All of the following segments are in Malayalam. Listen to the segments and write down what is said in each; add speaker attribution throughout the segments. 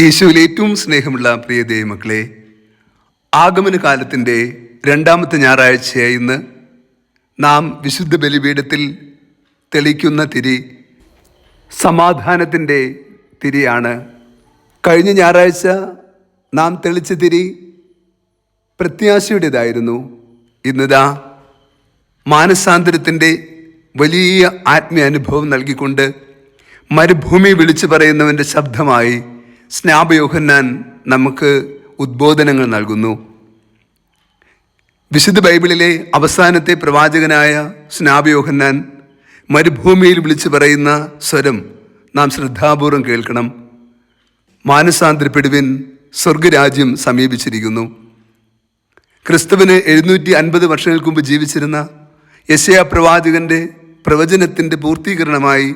Speaker 1: യേശുവിൽ ഏറ്റവും സ്നേഹമുള്ള പ്രിയ ദൈവമക്കളെ, ആഗമന കാലത്തിൻ്റെ രണ്ടാമത്തെ ഞായറാഴ്ചയായി ഇന്ന് നാം വിശുദ്ധ ബലിപീഠത്തിൽ തെളിക്കുന്ന തിരി സമാധാനത്തിൻ്റെ തിരിയാണ്. കഴിഞ്ഞ ഞായറാഴ്ച നാം തെളിച്ച തിരി പ്രത്യാശയുടേതായിരുന്നു. ഇന്നിതാ മാനസാന്തരത്തിൻ്റെ വലിയ ആത്മീയ അനുഭവം നൽകിക്കൊണ്ട് മരുഭൂമി വിളിച്ചു പറയുന്നവൻ്റെ ശബ്ദമായി സ്നാപക യോഹന്നാൻ നമുക്ക് ഉദ്ബോധനങ്ങൾ നൽകുന്നു. വിശുദ്ധ ബൈബിളിലെ അവസാനത്തെ പ്രവാചകനായ സ്നാപക യോഹന്നാൻ മരുഭൂമിയിൽ വിളിച്ചു പറയുന്ന സ്വരം നാം ശ്രദ്ധാപൂർവം കേൾക്കണം. മാനസാന്തരപ്പെടുവിൻ, സ്വർഗരാജ്യം സമീപിച്ചിരിക്കുന്നു. ക്രിസ്തുവിന് 750 വർഷങ്ങൾക്ക് മുമ്പ് ജീവിച്ചിരുന്ന യെശയ്യാ പ്രവാചകന്റെ പ്രവചനത്തിൻ്റെ പൂർത്തീകരണമായി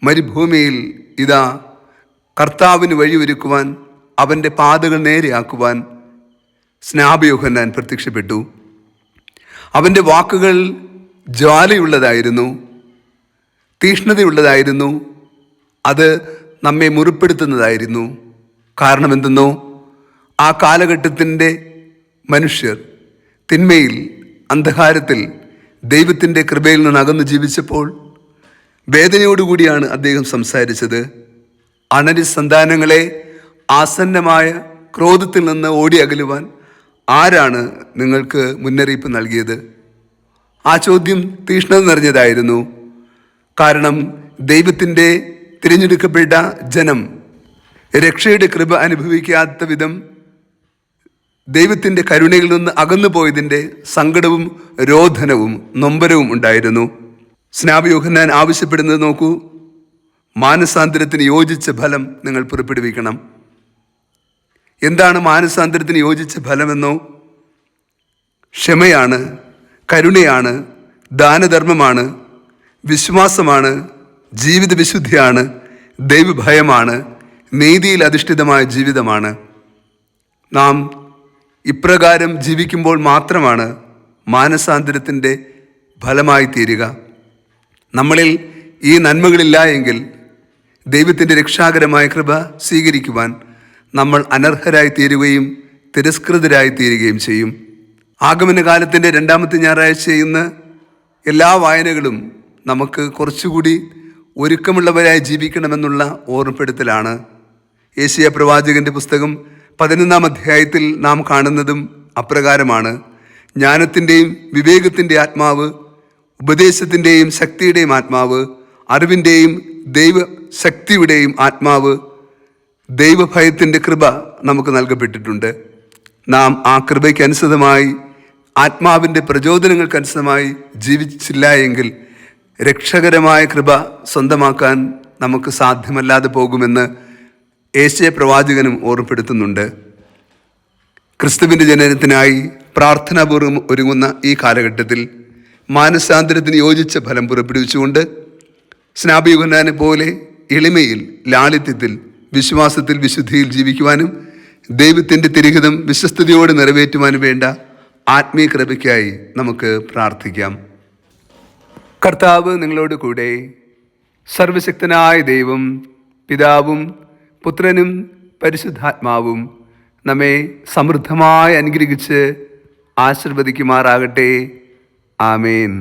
Speaker 1: മരുഭൂമിയിൽ ഇതാ കർത്താവിന് വഴിയൊരുക്കുവാൻ, അവൻ്റെ പാതകൾ നേരെയാക്കുവാൻ സ്നാപക യോഹന്നാൻ പ്രത്യക്ഷപ്പെട്ടു. അവൻ്റെ വാക്കുകൾ ജ്വാലയുള്ളതായിരുന്നു, തീഷ്ണതയുള്ളതായിരുന്നു. അത് നമ്മെ മുറിപ്പെടുത്തുന്നതായിരുന്നു. കാരണം എന്തെന്നോ, ആ കാലഘട്ടത്തിൻ്റെ മനുഷ്യർ തിന്മയിൽ, അന്ധകാരത്തിൽ ദൈവത്തിൻ്റെ കൃപയിൽ നിന്ന് അകന്നു ജീവിച്ചപ്പോൾ വേദനയോടുകൂടിയാണ് അദ്ദേഹം സംസാരിച്ചത്. അണരി സന്താനങ്ങളെ ആസന്നമായ ക്രോധത്തിൽ നിന്ന് ഓടി അകലുവാൻ ആരാണ് നിങ്ങൾക്ക് മുന്നറിയിപ്പ് നൽകിയത്? ആ ചോദ്യം തീഷ്ണത നിറഞ്ഞതായിരുന്നു. കാരണം ദൈവത്തിൻ്റെ തിരഞ്ഞെടുക്കപ്പെട്ട ജനം രക്ഷയുടെ കൃപ അനുഭവിക്കാത്ത വിധം ദൈവത്തിൻ്റെ കരുണയിൽ നിന്ന് അകന്നു പോയതിൻ്റെ സങ്കടവും രോധനവും നൊമ്പരവും ഉണ്ടായിരുന്നു. സ്നാപക യോഹന്നാൻ ആവശ്യപ്പെടുന്നത് നോക്കൂ, മാനസാന്തരത്തിന് യോജിച്ച ഫലം നിങ്ങൾ പുറപ്പെടുവിക്കണം. എന്താണ് മാനസാന്തരത്തിന് യോജിച്ച ഫലമെന്നോ? ക്ഷമയാണ്, കരുണയാണ്, ദാനധർമ്മമാണ്, വിശ്വാസമാണ്, ജീവിത വിശുദ്ധിയാണ്, ദൈവഭയമാണ്, നീതിയിൽ അധിഷ്ഠിതമായ ജീവിതമാണ്. നാം ഇപ്രകാരം ജീവിക്കുമ്പോൾ മാത്രമാണ് മാനസാന്തരത്തിൻ്റെ ഫലമായി തീരുക. നമ്മളിൽ ഈ നന്മകളില്ല എങ്കിൽ ദൈവത്തിൻ്റെ രക്ഷാകരമായ കൃപ സ്വീകരിക്കുവാൻ നമ്മൾ അനർഹരായി തീരുകയും തിരസ്കൃതരായി തീരുകയും ചെയ്യും. ആഗമനകാലത്തിൻ്റെ രണ്ടാമത്തെ ഞായറാഴ്ച ഇന്ന് എല്ലാ വായനകളും നമുക്ക് കുറച്ചുകൂടി ഒരുക്കമുള്ളവരായി ജീവിക്കണമെന്നുള്ള ഓർമ്മപ്പെടുത്തലാണ്. യെശയ്യാ പ്രവാചകന്റെ പുസ്തകം 11-ാം അധ്യായത്തിൽ നാം കാണുന്നതും അപ്രകാരമാണ്. ജ്ഞാനത്തിൻ്റെയും വിവേകത്തിൻ്റെ ആത്മാവ്, ഉപദേശത്തിൻ്റെയും ശക്തിയുടെയും ആത്മാവ്, അറിവിൻ്റെയും ദൈവശക്തിയുടെയും ആത്മാവ്, ദൈവഭയത്തിൻ്റെ കൃപ നമുക്ക് നൽകപ്പെട്ടിട്ടുണ്ട്. നാം ആ കൃപയ്ക്ക് അനുസൃതമായി, ആത്മാവിൻ്റെ പ്രചോദനങ്ങൾക്കനുസൃതമായി ജീവിച്ചില്ല എങ്കിൽ രക്ഷകരമായ കൃപ സ്വന്തമാക്കാൻ നമുക്ക് സാധ്യമല്ലാതെ പോകുമെന്ന് യെശയ്യാ പ്രവാചകനും ഓർമ്മപ്പെടുത്തുന്നുണ്ട്. ക്രിസ്തുവിൻ്റെ ജനനത്തിനായി പ്രാർത്ഥനാപൂർവ്വം ഒരുങ്ങുന്ന ഈ കാലഘട്ടത്തിൽ മാനസാന്തരത്തിന് യോജിച്ച ഫലം പുറപ്പെടുവിച്ചുകൊണ്ട് സ്നാപക യോഹന്നാനെ പോലെ എളിമയിൽ, ലാളിത്യത്തിൽ, വിശ്വാസത്തിൽ, വിശുദ്ധിയിൽ ജീവിക്കുവാനും ദൈവത്തിൻ്റെ തിരുഹിതം വിശ്വസ്തയോടെ നിറവേറ്റുവാനും വേണ്ട ആത്മീയ കൃപയ്ക്കായി നമുക്ക് പ്രാർത്ഥിക്കാം. കർത്താവ് നിങ്ങളോട് കൂടെ. സർവശക്തനായ ദൈവം പിതാവും പുത്രനും പരിശുദ്ധാത്മാവും നമ്മെ സമൃദ്ധമായി അനുഗ്രഹിച്ച് ആശീർവദിക്കുമാറാകട്ടെ. ആമേൻ.